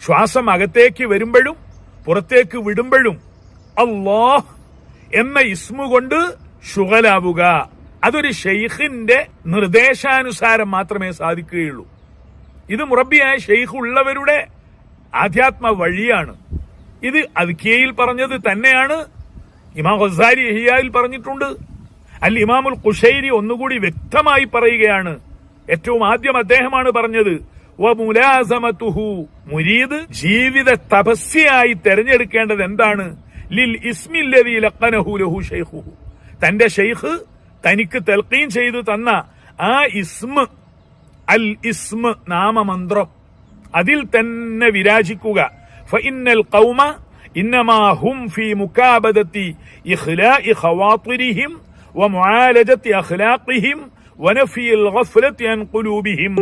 ശ്വാസം അകത്തേക്ക് വരുമ്പോഴും പുറത്തേക്ക് വിടുമ്പോഴും അല്ലാഹ് എന്ന ഇസ്മു കൊണ്ട് ശുഗലാവുക. അതൊരു ഷെയ്ഖിന്റെ നിർദ്ദേശാനുസാരം മാത്രമേ സാധിക്കുകയുള്ളൂ. ഇത് മുറബിയായ ഷെയ്ഖ് ഉള്ളവരുടെ ആധ്യാത്മ വഴിയാണ്. ഇത് അദ്കിയയിൽ പറഞ്ഞത് തന്നെയാണ്. ഇമാം ഗസാലി ഇഹ്യായിൽ പറഞ്ഞിട്ടുണ്ട്. അൽ ഇമാമുൽ ഖുശൈരി ഒന്നുകൂടി വ്യക്തമായി പറയുകയാണ്. ഏറ്റവും ആദ്യം അദ്ദേഹമാണ് പറഞ്ഞത്, വമുലാസമതുഹു, മുരീദ് ജീവിത തപസ്യയായി തെരഞ്ഞെടുക്കേണ്ടത് എന്താണ്? ലിൽ ഇസ്മില്ലദീ ലഖനഹു ലഹു ശൈഖുഹു, തന്റെ ഷെയ്ഖ് തനിക്ക് തൽഖീൻ ചെയ്തു തന്ന ആ ഇസ്മ, അൽ ഇസ്മ നാമമന്ത്രം, അതിൽ തന്നെ വിരാജിക്കുക. ഫഇന്നൽ ഖൗമ ഇന്നമാ ഹും ഫീ മുകാബദതി ഇഖ്ലാഇ ഖവാതിരിഹിം വമുആലജതി അഖ്ലാഖിഹിം വനഫിൽ ഗഫ്ലതി അൻ ഖുലൂബിഹിം.